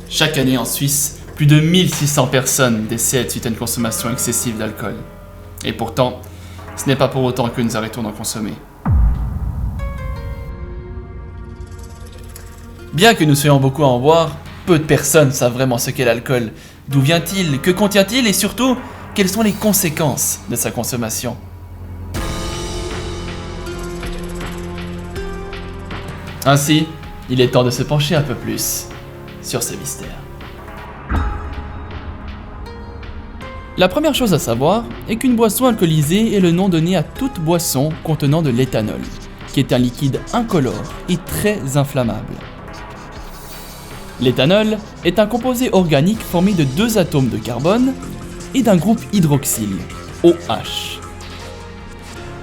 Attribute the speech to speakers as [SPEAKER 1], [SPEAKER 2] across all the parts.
[SPEAKER 1] Chaque année en Suisse, plus de 1600 personnes décèdent suite à une consommation excessive d'alcool. Et pourtant, ce n'est pas pour autant que nous arrêtons d'en consommer. Bien que nous soyons beaucoup à en boire, peu de personnes savent vraiment ce qu'est l'alcool. D'où vient-il? Que contient-il? Et surtout, quelles sont les conséquences de sa consommation? Ainsi, il est temps de se pencher un peu plus sur ces mystères. La première chose à savoir est qu'une boisson alcoolisée est le nom donné à toute boisson contenant de l'éthanol, qui est un liquide incolore et très inflammable. L'éthanol est un composé organique formé de 2 atomes de carbone et d'un groupe hydroxyle, OH.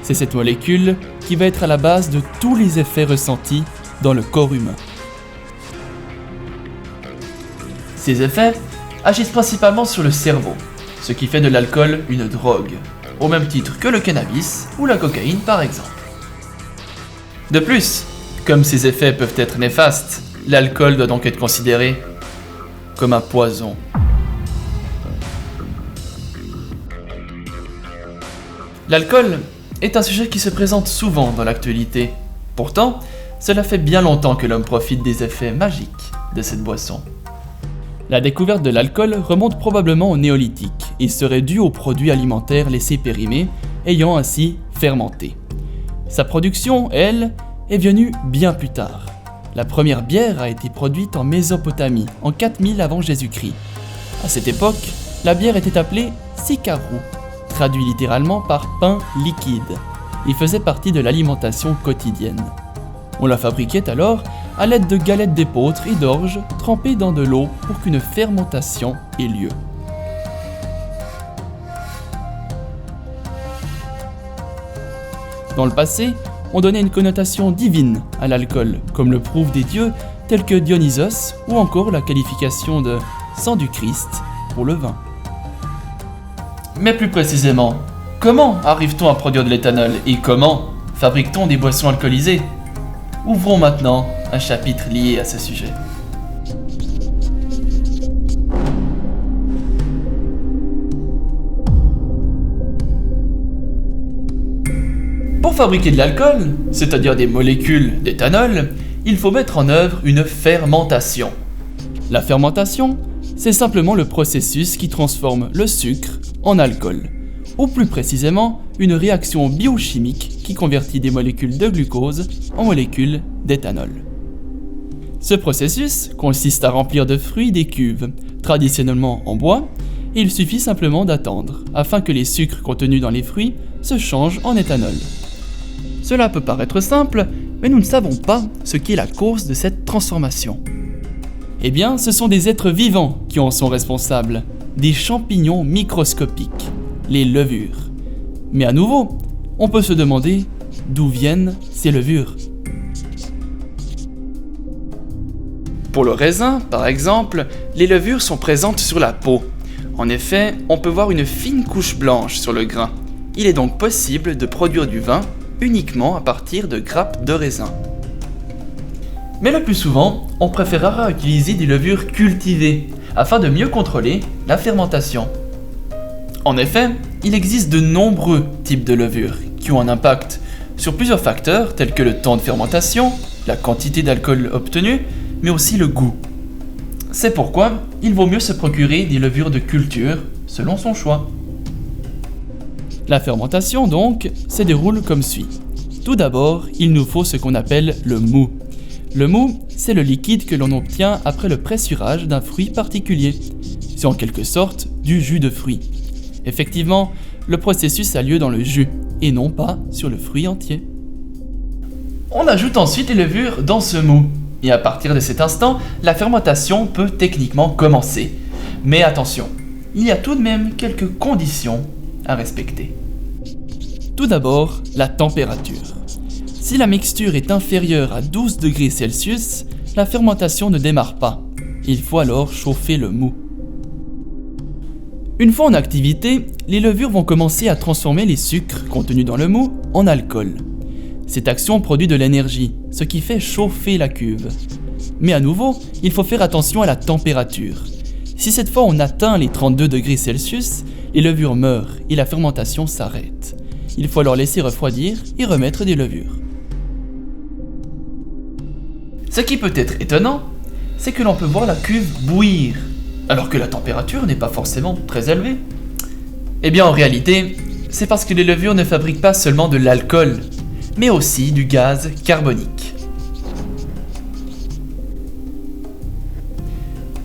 [SPEAKER 1] C'est cette molécule qui va être à la base de tous les effets ressentis dans le corps humain. Ces effets agissent principalement sur le cerveau, ce qui fait de l'alcool une drogue, au même titre que le cannabis ou la cocaïne par exemple. De plus, comme ces effets peuvent être néfastes, l'alcool doit donc être considéré comme un poison. L'alcool est un sujet qui se présente souvent dans l'actualité. Pourtant, cela fait bien longtemps que l'homme profite des effets magiques de cette boisson. La découverte de l'alcool remonte probablement au néolithique et serait due aux produits alimentaires laissés périmer, ayant ainsi fermenté. Sa production, elle, est venue bien plus tard. La première bière a été produite en Mésopotamie, en 4000 avant Jésus-Christ. À cette époque, la bière était appelée sikarou, traduit littéralement par pain liquide, et faisait partie de l'alimentation quotidienne. On la fabriquait alors à l'aide de galettes d'épeautre et d'orge trempées dans de l'eau pour qu'une fermentation ait lieu. Dans le passé, on donnait une connotation divine à l'alcool, comme le prouvent des dieux tels que Dionysos ou encore la qualification de sang du Christ pour le vin. Mais plus précisément, comment arrive-t-on à produire de l'éthanol et comment fabrique-t-on des boissons alcoolisées? Ouvrons maintenant un chapitre lié à ce sujet. Pour fabriquer de l'alcool, c'est-à-dire des molécules d'éthanol, il faut mettre en œuvre une fermentation. La fermentation, c'est simplement le processus qui transforme le sucre en alcool, ou plus précisément, une réaction biochimique qui convertit des molécules de glucose en molécules d'éthanol. Ce processus consiste à remplir de fruits des cuves, traditionnellement en bois, et il suffit simplement d'attendre, afin que les sucres contenus dans les fruits se changent en éthanol. Cela peut paraître simple, mais nous ne savons pas ce qu'est la cause de cette transformation. Eh bien, ce sont des êtres vivants qui en sont responsables, des champignons microscopiques, les levures. Mais à nouveau, on peut se demander d'où viennent ces levures. Pour le raisin, par exemple, les levures sont présentes sur la peau. En effet, on peut voir une fine couche blanche sur le grain. Il est donc possible de produire du vin uniquement à partir de grappes de raisin. Mais le plus souvent, on préférera utiliser des levures cultivées afin de mieux contrôler la fermentation. En effet, il existe de nombreux types de levures qui ont un impact sur plusieurs facteurs tels que le temps de fermentation, la quantité d'alcool obtenue, mais aussi le goût. C'est pourquoi il vaut mieux se procurer des levures de culture selon son choix. La fermentation donc se déroule comme suit. Tout d'abord, il nous faut ce qu'on appelle le moût. Le moût, c'est le liquide que l'on obtient après le pressurage d'un fruit particulier. C'est en quelque sorte du jus de fruit. Effectivement, le processus a lieu dans le jus et non pas sur le fruit entier. On ajoute ensuite les levures dans ce moût. Et à partir de cet instant, la fermentation peut techniquement commencer. Mais attention, il y a tout de même quelques conditions à respecter. Tout d'abord, la température. Si la mixture est inférieure à 12 degrés Celsius, la fermentation ne démarre pas. Il faut alors chauffer le moût. Une fois en activité, les levures vont commencer à transformer les sucres contenus dans le moût en alcool. Cette action produit de l'énergie, ce qui fait chauffer la cuve. Mais à nouveau, il faut faire attention à la température. Si cette fois on atteint les 32 degrés Celsius, les levures meurent et la fermentation s'arrête. Il faut alors laisser refroidir et remettre des levures. Ce qui peut être étonnant, c'est que l'on peut voir la cuve bouillir, alors que la température n'est pas forcément très élevée. Eh bien en réalité, c'est parce que les levures ne fabriquent pas seulement de l'alcool, mais aussi du gaz carbonique.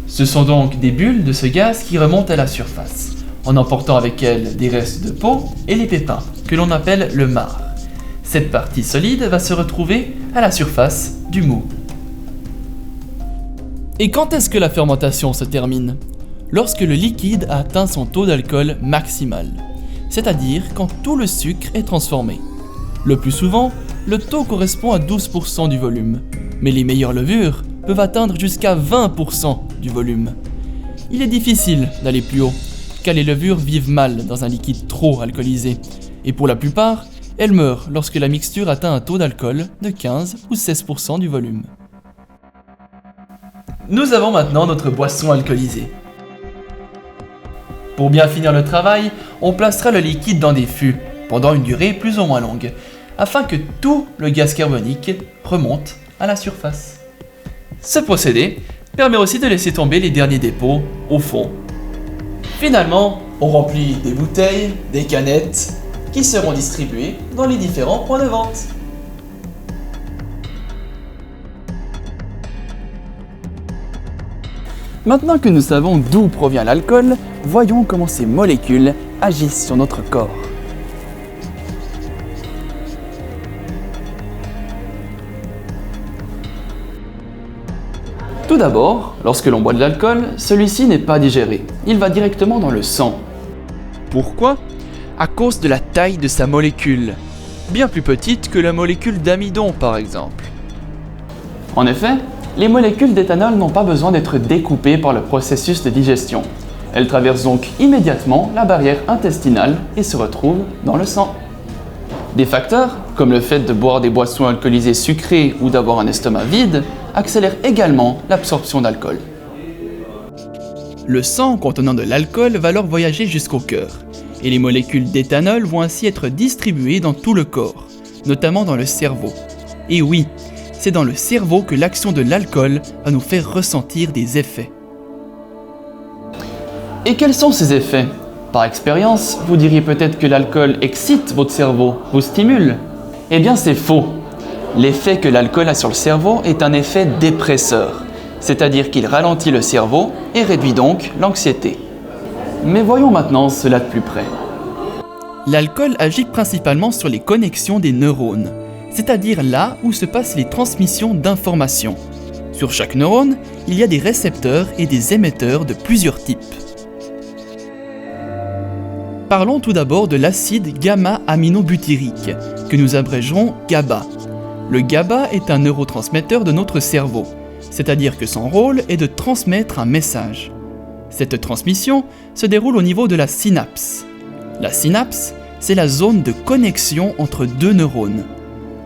[SPEAKER 1] Ce sont donc des bulles de ce gaz qui remontent à la surface, en emportant avec elles des restes de peau et les pépins, que l'on appelle le marc. Cette partie solide va se retrouver à la surface du mou. Et quand est-ce que la fermentation se termine? Lorsque le liquide a atteint son taux d'alcool maximal, c'est-à-dire quand tout le sucre est transformé. Le plus souvent, le taux correspond à 12% du volume, mais les meilleures levures peuvent atteindre jusqu'à 20% du volume. Il est difficile d'aller plus haut, car les levures vivent mal dans un liquide trop alcoolisé, et pour la plupart, elles meurent lorsque la mixture atteint un taux d'alcool de 15 ou 16% du volume. Nous avons maintenant notre boisson alcoolisée. Pour bien finir le travail, on placera le liquide dans des fûts, pendant une durée plus ou moins longue, afin que tout le gaz carbonique remonte à la surface. Ce procédé permet aussi de laisser tomber les derniers dépôts au fond. Finalement, on remplit des bouteilles, des canettes, qui seront distribuées dans les différents points de vente. Maintenant que nous savons d'où provient l'alcool, voyons comment ces molécules agissent sur notre corps. Tout d'abord, lorsque l'on boit de l'alcool, celui-ci n'est pas digéré, il va directement dans le sang. Pourquoi? À cause de la taille de sa molécule, bien plus petite que la molécule d'amidon par exemple. En effet, les molécules d'éthanol n'ont pas besoin d'être découpées par le processus de digestion. Elles traversent donc immédiatement la barrière intestinale et se retrouvent dans le sang. Des facteurs, comme le fait de boire des boissons alcoolisées sucrées ou d'avoir un estomac vide, accélèrent également l'absorption d'alcool. Le sang contenant de l'alcool va alors voyager jusqu'au cœur, et les molécules d'éthanol vont ainsi être distribuées dans tout le corps, notamment dans le cerveau. Et oui, c'est dans le cerveau que l'action de l'alcool va nous faire ressentir des effets. Et quels sont ces effets? Par expérience, vous diriez peut-être que l'alcool excite votre cerveau, vous stimule. Eh bien c'est faux. L'effet que l'alcool a sur le cerveau est un effet dépresseur, c'est-à-dire qu'il ralentit le cerveau et réduit donc l'anxiété. Mais voyons maintenant cela de plus près. L'alcool agit principalement sur les connexions des neurones, c'est-à-dire là où se passent les transmissions d'informations. Sur chaque neurone, il y a des récepteurs et des émetteurs de plusieurs types. Parlons tout d'abord de l'acide gamma-aminobutyrique, que nous abrégerons GABA. Le GABA est un neurotransmetteur de notre cerveau, c'est-à-dire que son rôle est de transmettre un message. Cette transmission se déroule au niveau de la synapse. La synapse, c'est la zone de connexion entre deux neurones.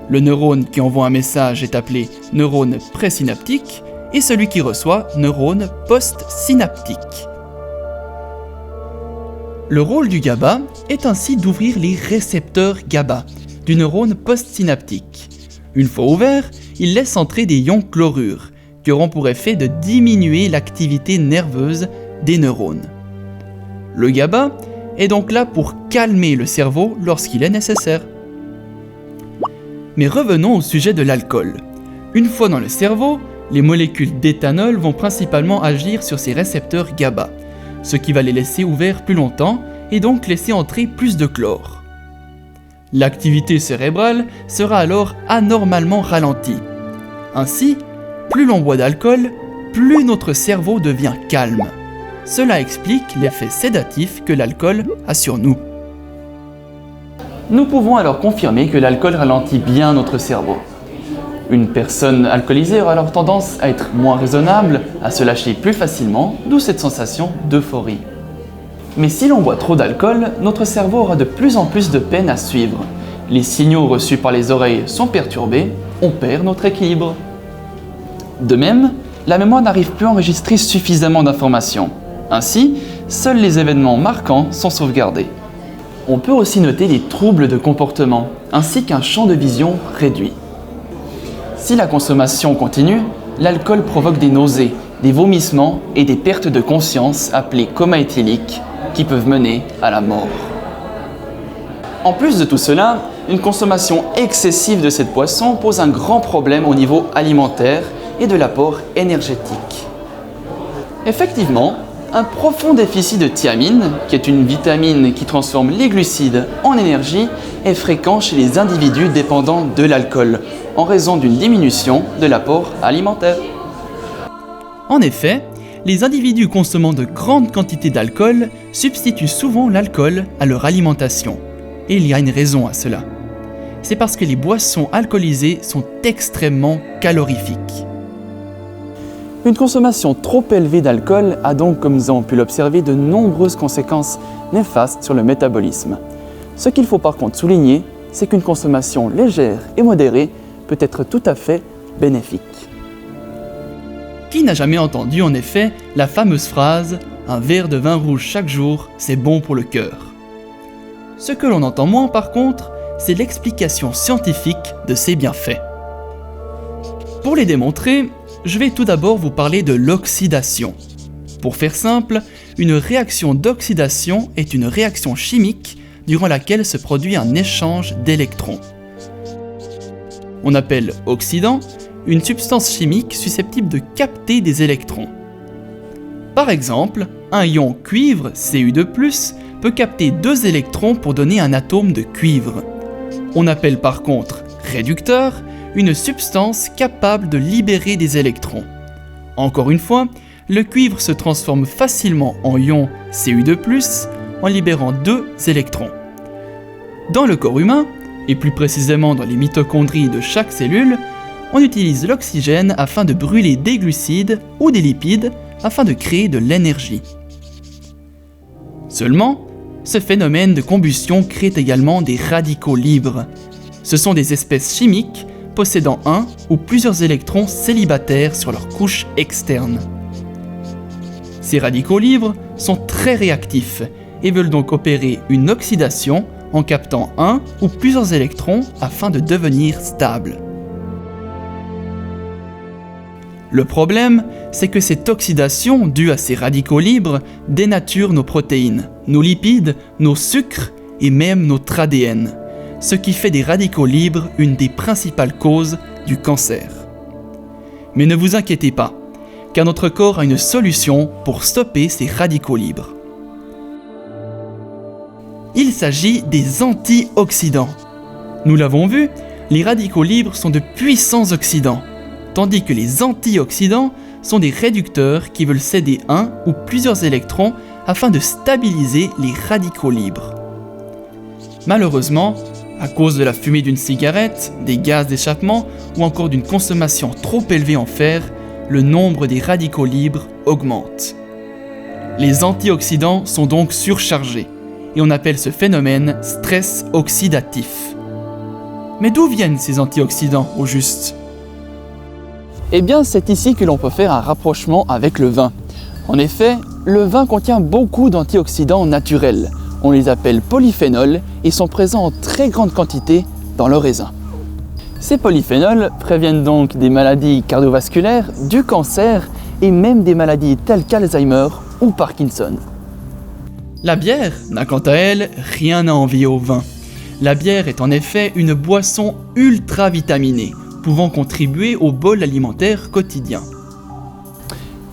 [SPEAKER 1] Le neurone qui envoie un message est appelé neurone présynaptique et celui qui reçoit neurone postsynaptique. Le rôle du GABA est ainsi d'ouvrir les récepteurs GABA du neurone postsynaptique. Une fois ouvert, il laisse entrer des ions chlorure qui auront pour effet de diminuer l'activité nerveuse des neurones. Le GABA est donc là pour calmer le cerveau lorsqu'il est nécessaire. Mais revenons au sujet de l'alcool. Une fois dans le cerveau, les molécules d'éthanol vont principalement agir sur ces récepteurs GABA, ce qui va les laisser ouverts plus longtemps et donc laisser entrer plus de chlore. L'activité cérébrale sera alors anormalement ralentie. Ainsi, plus l'on boit d'alcool, plus notre cerveau devient calme. Cela explique l'effet sédatif que l'alcool a sur nous. Nous pouvons alors confirmer que l'alcool ralentit bien notre cerveau. Une personne alcoolisée aura alors tendance à être moins raisonnable, à se lâcher plus facilement, d'où cette sensation d'euphorie. Mais si l'on boit trop d'alcool, notre cerveau aura de plus en plus de peine à suivre. Les signaux reçus par les oreilles sont perturbés, on perd notre équilibre. De même, la mémoire n'arrive plus à enregistrer suffisamment d'informations. Ainsi, seuls les événements marquants sont sauvegardés. On peut aussi noter les troubles de comportement, ainsi qu'un champ de vision réduit. Si la consommation continue, l'alcool provoque des nausées, des vomissements et des pertes de conscience appelées coma éthylique, qui peuvent mener à la mort. En plus de tout cela, une consommation excessive de cette boisson pose un grand problème au niveau alimentaire et de l'apport énergétique. Effectivement, un profond déficit de thiamine, qui est une vitamine qui transforme les glucides en énergie, est fréquent chez les individus dépendants de l'alcool, en raison d'une diminution de l'apport alimentaire. En effet, les individus consommant de grandes quantités d'alcool substituent souvent l'alcool à leur alimentation. Et il y a une raison à cela. C'est parce que les boissons alcoolisées sont extrêmement calorifiques. Une consommation trop élevée d'alcool a donc, comme nous avons pu l'observer, de nombreuses conséquences néfastes sur le métabolisme. Ce qu'il faut par contre souligner, c'est qu'une consommation légère et modérée peut être tout à fait bénéfique. Qui n'a jamais entendu en effet la fameuse phrase « Un verre de vin rouge chaque jour, c'est bon pour le cœur ». Ce que l'on entend moins par contre, c'est l'explication scientifique de ces bienfaits. Pour les démontrer, je vais tout d'abord vous parler de l'oxydation. Pour faire simple, une réaction d'oxydation est une réaction chimique durant laquelle se produit un échange d'électrons. On appelle oxydant une substance chimique susceptible de capter des électrons. Par exemple, un ion cuivre, Cu2+, peut capter 2 électrons pour donner un atome de cuivre. On appelle par contre réducteur une substance capable de libérer des électrons. Encore une fois, le cuivre se transforme facilement en ion Cu2+, en libérant 2 électrons. Dans le corps humain, et plus précisément dans les mitochondries de chaque cellule, on utilise l'oxygène afin de brûler des glucides ou des lipides afin de créer de l'énergie. Seulement, ce phénomène de combustion crée également des radicaux libres. Ce sont des espèces chimiques possédant un ou plusieurs électrons célibataires sur leur couche externe. Ces radicaux libres sont très réactifs et veulent donc opérer une oxydation en captant un ou plusieurs électrons afin de devenir stables. Le problème, c'est que cette oxydation due à ces radicaux libres dénature nos protéines, nos lipides, nos sucres et même notre ADN, ce qui fait des radicaux libres une des principales causes du cancer. Mais ne vous inquiétez pas, car notre corps a une solution pour stopper ces radicaux libres. Il s'agit des antioxydants. Nous l'avons vu, les radicaux libres sont de puissants oxydants, tandis que les antioxydants sont des réducteurs qui veulent céder un ou plusieurs électrons afin de stabiliser les radicaux libres. Malheureusement, à cause de la fumée d'une cigarette, des gaz d'échappement ou encore d'une consommation trop élevée en fer, le nombre des radicaux libres augmente. Les antioxydants sont donc surchargés et on appelle ce phénomène stress oxydatif. Mais d'où viennent ces antioxydants au juste ? Eh bien, c'est ici que l'on peut faire un rapprochement avec le vin. En effet, le vin contient beaucoup d'antioxydants naturels. On les appelle polyphénols et sont présents en très grande quantité dans le raisin. Ces polyphénols préviennent donc des maladies cardiovasculaires, du cancer et même des maladies telles qu'Alzheimer ou Parkinson. La bière n'a quant à elle rien à envier au vin. La bière est en effet une boisson ultra vitaminée, pouvant contribuer au bol alimentaire quotidien.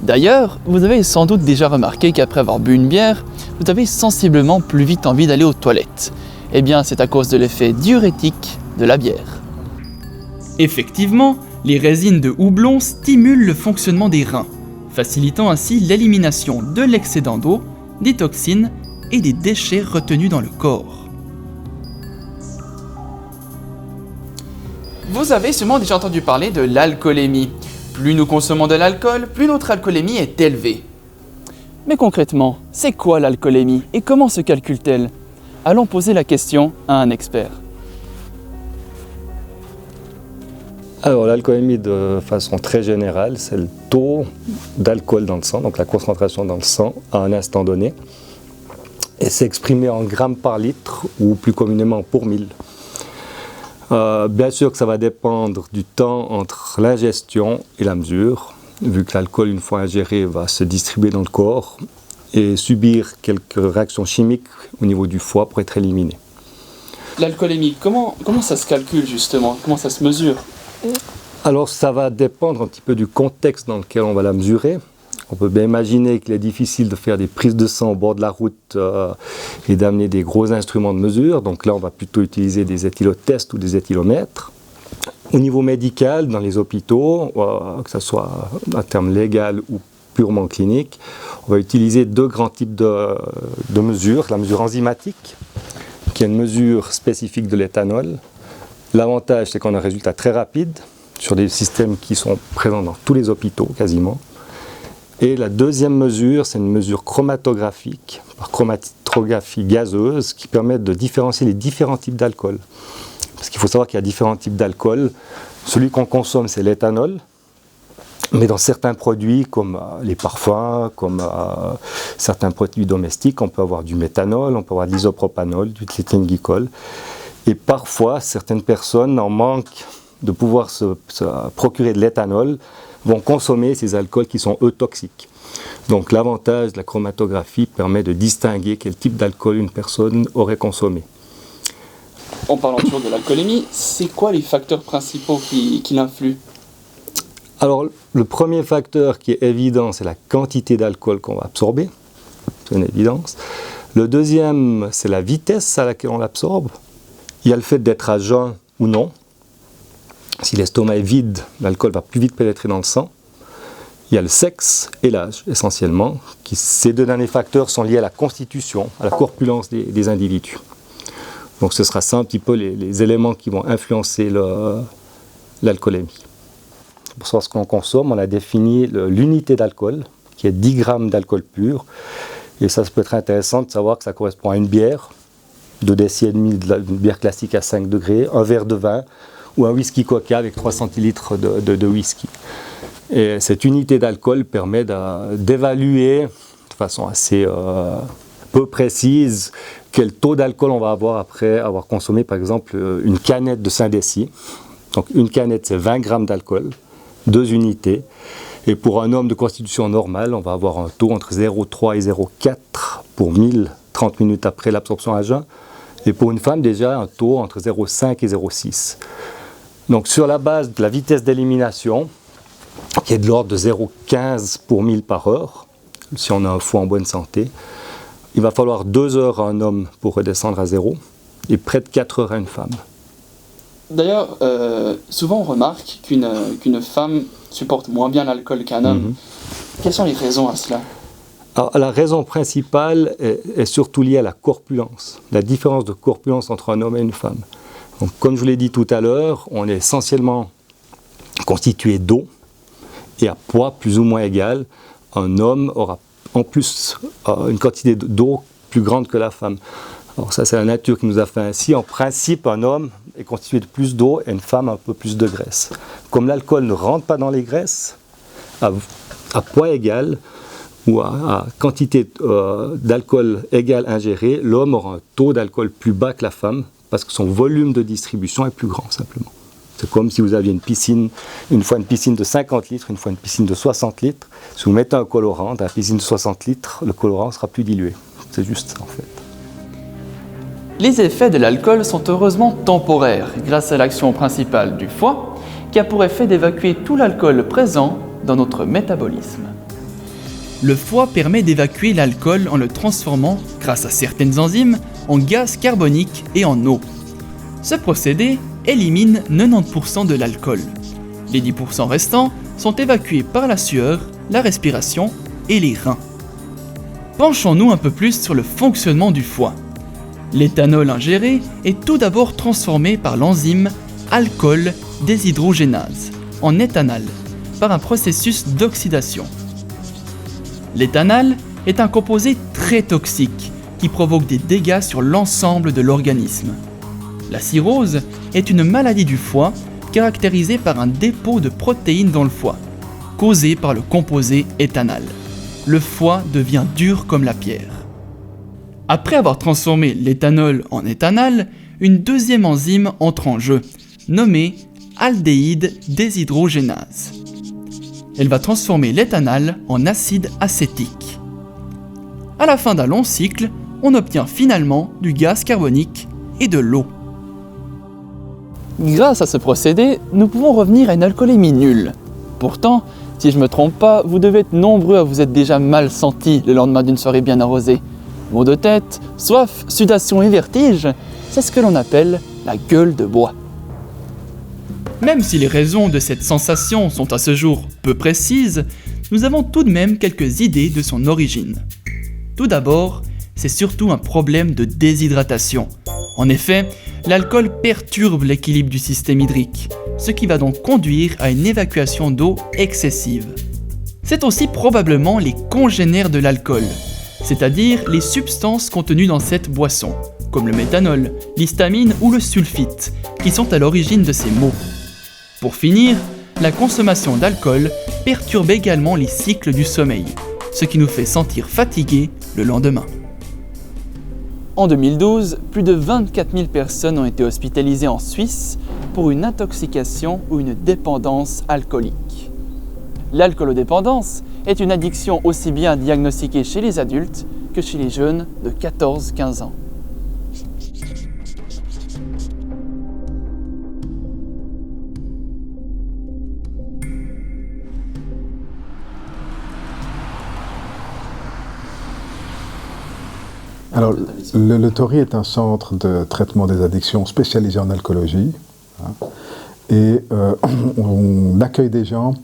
[SPEAKER 1] D'ailleurs, vous avez sans doute déjà remarqué qu'après avoir bu une bière, vous avez sensiblement plus vite envie d'aller aux toilettes. Eh bien, c'est à cause de l'effet diurétique de la bière. Effectivement, les résines de houblon stimulent le fonctionnement des reins, facilitant ainsi l'élimination de l'excédent d'eau, des toxines et des déchets retenus dans le corps. Vous avez sûrement déjà entendu parler de l'alcoolémie. Plus nous consommons de l'alcool, plus notre alcoolémie est élevée. Mais concrètement, c'est quoi l'alcoolémie et comment se calcule-t-elle ? Allons poser la question à un expert.
[SPEAKER 2] Alors l'alcoolémie de façon très générale, c'est le taux d'alcool dans le sang, donc la concentration dans le sang à un instant donné. Et c'est exprimé en grammes par litre ou plus communément pour 1000. Bien sûr que ça va dépendre du temps entre l'ingestion et la mesure, vu que l'alcool, une fois ingéré, va se distribuer dans le corps et subir quelques réactions chimiques au niveau du foie pour être éliminé.
[SPEAKER 1] L'alcoolémie, comment ça se calcule justement? Comment ça se mesure?
[SPEAKER 2] Alors ça va dépendre un petit peu du contexte dans lequel on va la mesurer. On peut bien imaginer qu'il est difficile de faire des prises de sang au bord de la route et d'amener des gros instruments de mesure. Donc là, on va plutôt utiliser des éthylotests ou des éthylomètres. Au niveau médical, dans les hôpitaux, que ce soit en termes légal ou purement clinique, on va utiliser deux grands types de mesures. La mesure enzymatique, qui est une mesure spécifique de l'éthanol. L'avantage, c'est qu'on a un résultat très rapide sur des systèmes qui sont présents dans tous les hôpitaux quasiment. Et la deuxième mesure, c'est une mesure chromatographique, par chromatographie gazeuse, qui permet de différencier les différents types d'alcool. Parce qu'il faut savoir qu'il y a différents types d'alcool. Celui qu'on consomme, c'est l'éthanol. Mais dans certains produits, comme les parfums, comme certains produits domestiques, on peut avoir du méthanol, on peut avoir de l'isopropanol, du éthylène-glycol. Et parfois, certaines personnes, en manque de pouvoir se procurer de l'éthanol, vont consommer ces alcools qui sont eux toxiques. Donc l'avantage de la chromatographie permet de distinguer quel type d'alcool une personne aurait consommé.
[SPEAKER 1] En parlant toujours de l'alcoolémie, c'est quoi les facteurs principaux qui l'influent?
[SPEAKER 2] Alors le premier facteur qui est évident, c'est la quantité d'alcool qu'on va absorber, c'est une évidence. Le deuxième, c'est la vitesse à laquelle on l'absorbe. Il y a le fait d'être à jeun ou non. Si l'estomac est vide, l'alcool va plus vite pénétrer dans le sang. Il y a le sexe et l'âge, essentiellement. Ces deux derniers facteurs sont liés à la constitution, à la corpulence des individus. Donc ce sera ça un petit peu les éléments qui vont influencer l'alcoolémie. Pour savoir ce qu'on consomme, on a défini l'unité d'alcool, qui est 10 grammes d'alcool pur. Et ça peut être intéressant de savoir que ça correspond à une bière, 2,5 décis d'une bière classique à 5 degrés, un verre de vin, ou un whisky coca avec 3 centilitres de whisky. Et cette unité d'alcool permet d'évaluer de façon assez peu précise quel taux d'alcool on va avoir après avoir consommé par exemple une canette de 5 décis. Donc une canette c'est 20 grammes d'alcool, 2 unités. Et pour un homme de constitution normale, on va avoir un taux entre 0,3 et 0,4 pour 1000 30 minutes après l'absorption à jeun. Et pour une femme déjà un taux entre 0,5 et 0,6. Donc sur la base de la vitesse d'élimination, qui est de l'ordre de 0,15 pour 1000 par heure, si on a un foie en bonne santé, il va falloir 2 heures à un homme pour redescendre à 0 et près de 4 heures à une femme.
[SPEAKER 1] D'ailleurs, souvent on remarque qu'une femme supporte moins bien l'alcool qu'un homme. Quelles sont les raisons à cela?
[SPEAKER 2] Alors, la raison principale est surtout liée à la corpulence, la différence de corpulence entre un homme et une femme. Donc, comme je vous l'ai dit tout à l'heure, on est essentiellement constitué d'eau et à poids plus ou moins égal. Un homme aura en plus une quantité d'eau plus grande que la femme. Alors ça, c'est la nature qui nous a fait ainsi. En principe, un homme est constitué de plus d'eau et une femme un peu plus de graisse. Comme l'alcool ne rentre pas dans les graisses, à poids égal ou à quantité d'alcool égale ingérée, l'homme aura un taux d'alcool plus bas que la femme, parce que son volume de distribution est plus grand, simplement. C'est comme si vous aviez une fois une piscine de 50 litres, une fois une piscine de 60 litres. Si vous mettez un colorant dans la piscine de 60 litres, le colorant sera plus dilué. C'est juste ça, en fait.
[SPEAKER 1] Les effets de l'alcool sont heureusement temporaires, grâce à l'action principale du foie, qui a pour effet d'évacuer tout l'alcool présent dans notre métabolisme. Le foie permet d'évacuer l'alcool en le transformant, grâce à certaines enzymes, en gaz carbonique et en eau. Ce procédé élimine 90% de l'alcool. Les 10% restants sont évacués par la sueur, la respiration et les reins. Penchons-nous un peu plus sur le fonctionnement du foie. L'éthanol ingéré est tout d'abord transformé par l'enzyme alcool déshydrogénase en éthanal par un processus d'oxydation. L'éthanal est un composé très toxique qui provoque des dégâts sur l'ensemble de l'organisme. La cirrhose est une maladie du foie caractérisée par un dépôt de protéines dans le foie, causé par le composé éthanal. Le foie devient dur comme la pierre. Après avoir transformé l'éthanol en éthanal, une deuxième enzyme entre en jeu, nommée aldéhyde déshydrogénase. Elle va transformer l'éthanal en acide acétique. À la fin d'un long cycle, on obtient finalement du gaz carbonique et de l'eau. Grâce à ce procédé, nous pouvons revenir à une alcoolémie nulle. Pourtant, si je ne me trompe pas, vous devez être nombreux à vous être déjà mal sentis le lendemain d'une soirée bien arrosée. Maux de tête, soif, sudation et vertige, c'est ce que l'on appelle la gueule de bois. Même si les raisons de cette sensation sont à ce jour peu précises, nous avons tout de même quelques idées de son origine. Tout d'abord, c'est surtout un problème de déshydratation. En effet, l'alcool perturbe l'équilibre du système hydrique, ce qui va donc conduire à une évacuation d'eau excessive. C'est aussi probablement les congénères de l'alcool, c'est-à-dire les substances contenues dans cette boisson, comme le méthanol, l'histamine ou le sulfite, qui sont à l'origine de ces maux. Pour finir, la consommation d'alcool perturbe également les cycles du sommeil, ce qui nous fait sentir fatigués le lendemain. En 2012, plus de 24 000 personnes ont été hospitalisées en Suisse pour une intoxication ou une dépendance alcoolique. L'alcoolodépendance est une addiction aussi bien diagnostiquée chez les adultes que chez les jeunes de 14-15 ans.
[SPEAKER 3] Alors, le Tori est un centre de traitement des addictions spécialisé en alcoolologie. Et on accueille des gens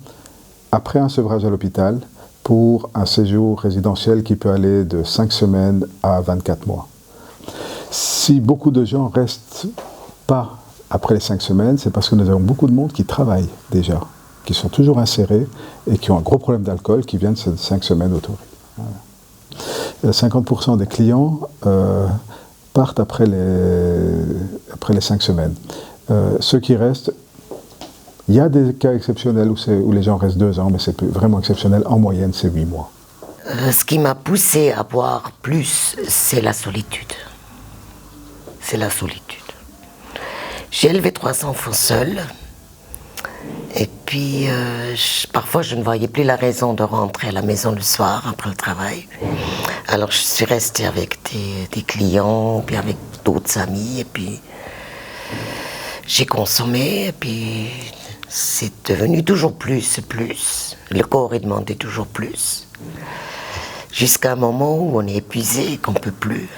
[SPEAKER 3] après un sevrage à l'hôpital pour un séjour résidentiel qui peut aller de 5 semaines à 24 mois. Si beaucoup de gens ne restent pas après les 5 semaines, c'est parce que nous avons beaucoup de monde qui travaille déjà, qui sont toujours insérés et qui ont un gros problème d'alcool qui viennent de ces 5 semaines au Tori. Voilà. 50% des clients partent après les 5 semaines. Ceux qui restent, il y a des cas exceptionnels où les gens restent 2 ans, mais c'est vraiment exceptionnel. En moyenne, c'est 8 mois.
[SPEAKER 4] Ce qui m'a poussé à boire plus, c'est la solitude. C'est la solitude. J'ai élevé 3 enfants seuls. Et puis, parfois, je ne voyais plus la raison de rentrer à la maison le soir, après le travail. Alors, je suis restée avec des clients, puis avec d'autres amis, et puis j'ai consommé, et puis c'est devenu toujours plus. Le corps, il demandait toujours plus. Jusqu'à un moment où on est épuisé et qu'on ne peut plus.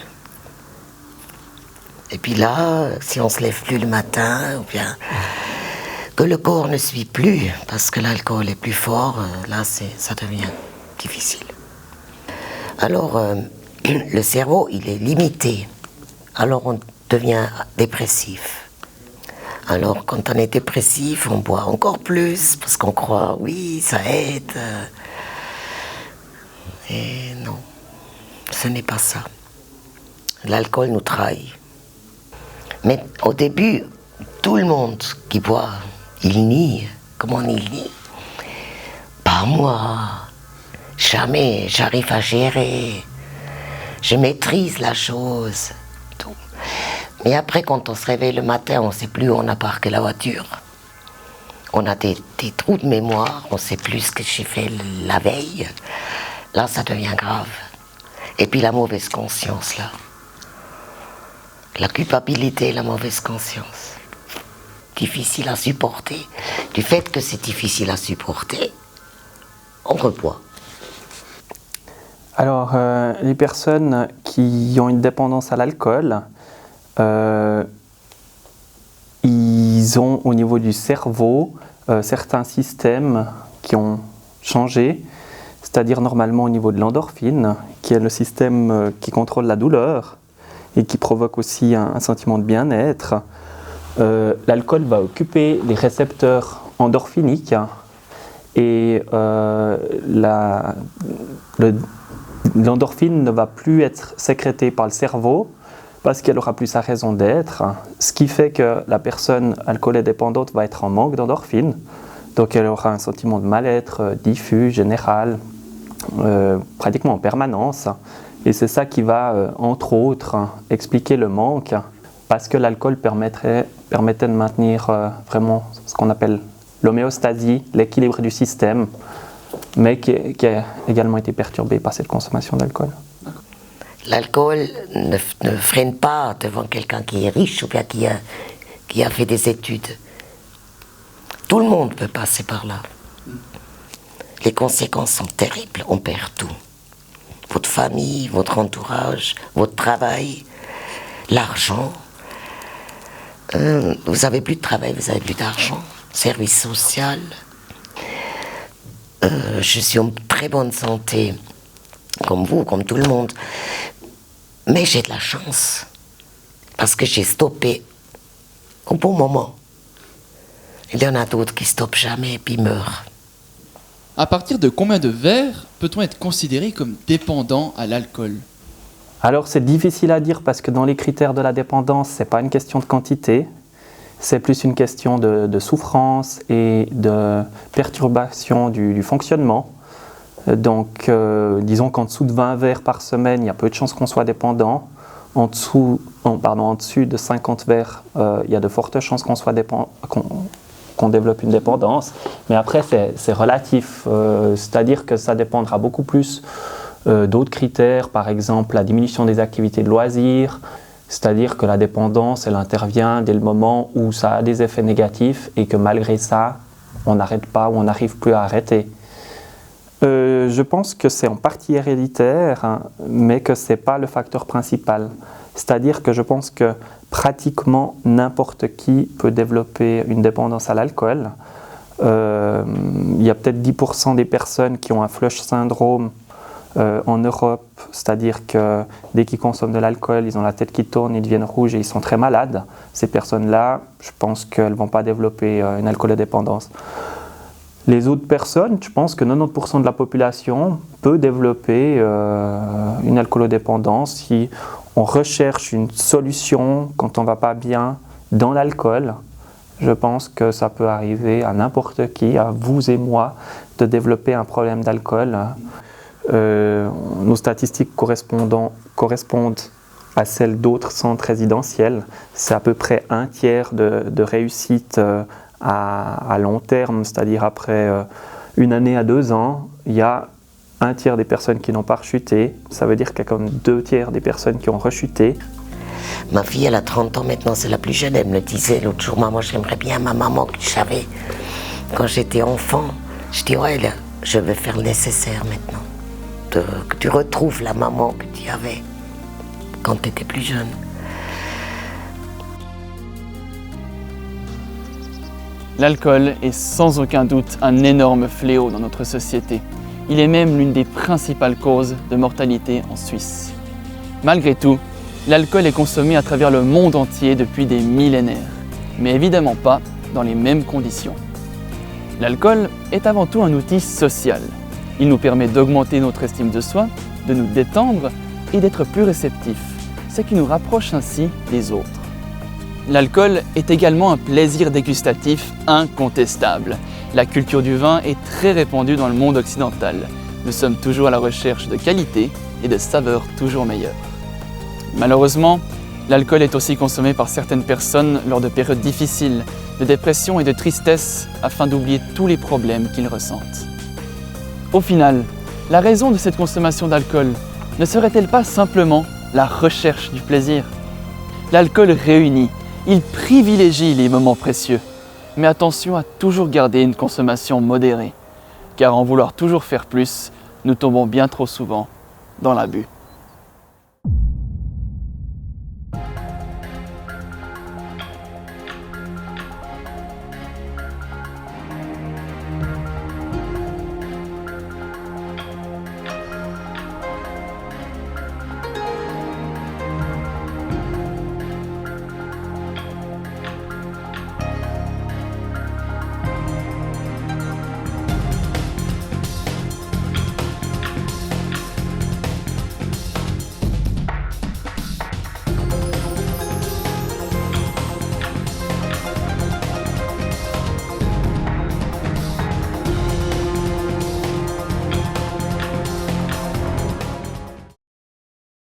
[SPEAKER 4] Et puis là, si on ne se lève plus le matin, ou bien que le corps ne suit plus, parce que l'alcool est plus fort, là, ça devient difficile. Alors, le cerveau, il est limité. Alors, on devient dépressif. Alors, quand on est dépressif, on boit encore plus, parce qu'on croit, oui, ça aide. Et non, ce n'est pas ça. L'alcool nous trahit. Mais au début, tout le monde qui boit, il nie. Comment il nie? Pas moi. Jamais j'arrive à gérer. Je maîtrise la chose. Tout. Mais après, quand on se réveille le matin, on ne sait plus où on a parqué la voiture. On a des trous de mémoire, on ne sait plus ce que j'ai fait la veille. Là, ça devient grave. Et puis la mauvaise conscience, là. La culpabilité et la mauvaise conscience. Difficile à supporter. Du fait que c'est difficile à supporter, on reboit.
[SPEAKER 5] Alors, les personnes qui ont une dépendance à l'alcool, ils ont au niveau du cerveau certains systèmes qui ont changé, c'est-à-dire normalement au niveau de l'endorphine, qui est le système qui contrôle la douleur et qui provoque aussi un sentiment de bien-être. L'alcool va occuper les récepteurs endorphiniques et l'endorphine ne va plus être sécrétée par le cerveau parce qu'elle aura plus sa raison d'être, ce qui fait que la personne alcoolodépendante va être en manque d'endorphines, donc elle aura un sentiment de mal-être diffus, général, pratiquement en permanence, et c'est ça qui va, entre autres, expliquer le manque, parce que l'alcool permettait de maintenir vraiment ce qu'on appelle l'homéostasie, l'équilibre du système, mais qui a également été perturbé par cette consommation d'alcool.
[SPEAKER 4] L'alcool ne freine pas devant quelqu'un qui est riche ou bien qui a fait des études. Tout le monde peut passer par là. Les conséquences sont terribles, on perd tout. Votre famille, votre entourage, votre travail, l'argent. Vous n'avez plus de travail, vous n'avez plus d'argent. Service social. Je suis en très bonne santé, comme vous, comme tout le monde. Mais j'ai de la chance, parce que j'ai stoppé au bon moment. Il y en a d'autres qui stoppent jamais et puis meurent.
[SPEAKER 1] À partir de combien de verres peut-on être considéré comme dépendant à l'alcool ?
[SPEAKER 5] Alors c'est difficile à dire parce que dans les critères de la dépendance, ce n'est pas une question de quantité, c'est plus une question de souffrance et de perturbation du fonctionnement. Donc disons qu'en dessous de 20 verres par semaine, il y a peu de chances qu'on soit dépendant. En dessus de 50 verres, il y a de fortes chances qu'on développe une dépendance. Mais après, c'est relatif, c'est-à-dire que ça dépendra beaucoup plus d'autres critères, par exemple la diminution des activités de loisirs, c'est-à-dire que la dépendance, elle intervient dès le moment où ça a des effets négatifs et que malgré ça, on n'arrête pas ou on n'arrive plus à arrêter. Je pense que c'est en partie héréditaire, hein, mais que ce n'est pas le facteur principal. C'est-à-dire que je pense que pratiquement n'importe qui peut développer une dépendance à l'alcool. Il y a peut-être 10% des personnes qui ont un flush syndrome en Europe, c'est-à-dire que dès qu'ils consomment de l'alcool, ils ont la tête qui tourne, ils deviennent rouges et ils sont très malades. Ces personnes-là, je pense qu'elles ne vont pas développer une alcoolodépendance. Les autres personnes, je pense que 90% de la population peut développer une alcoolodépendance si on recherche une solution quand on ne va pas bien dans l'alcool. Je pense que ça peut arriver à n'importe qui, à vous et moi, de développer un problème d'alcool. Nos statistiques correspondent à celles d'autres centres résidentiels. C'est à peu près un tiers de réussite à long terme, c'est-à-dire après 1 année à 2 ans, il y a un tiers des personnes qui n'ont pas rechuté. Ça veut dire qu'il y a comme 2 tiers des personnes qui ont rechuté.
[SPEAKER 4] Ma fille, elle a 30 ans maintenant, c'est la plus jeune. Elle me le disait l'autre jour, maman, j'aimerais bien ma maman que tu savais. Quand j'étais enfant, je dis, ouais, je vais faire le nécessaire maintenant. Que tu retrouves la maman que tu avais quand tu étais plus jeune.
[SPEAKER 1] L'alcool est sans aucun doute un énorme fléau dans notre société. Il est même l'une des principales causes de mortalité en Suisse. Malgré tout, l'alcool est consommé à travers le monde entier depuis des millénaires, mais évidemment pas dans les mêmes conditions. L'alcool est avant tout un outil social. Il nous permet d'augmenter notre estime de soi, de nous détendre et d'être plus réceptifs, ce qui nous rapproche ainsi des autres. L'alcool est également un plaisir dégustatif incontestable. La culture du vin est très répandue dans le monde occidental. Nous sommes toujours à la recherche de qualité et de saveurs toujours meilleures. Malheureusement, l'alcool est aussi consommé par certaines personnes lors de périodes difficiles, de dépression et de tristesse, afin d'oublier tous les problèmes qu'ils ressentent. Au final, la raison de cette consommation d'alcool ne serait-elle pas simplement la recherche du plaisir ? L'alcool réunit, il privilégie les moments précieux. Mais attention à toujours garder une consommation modérée, car en vouloir toujours faire plus, nous tombons bien trop souvent dans l'abus.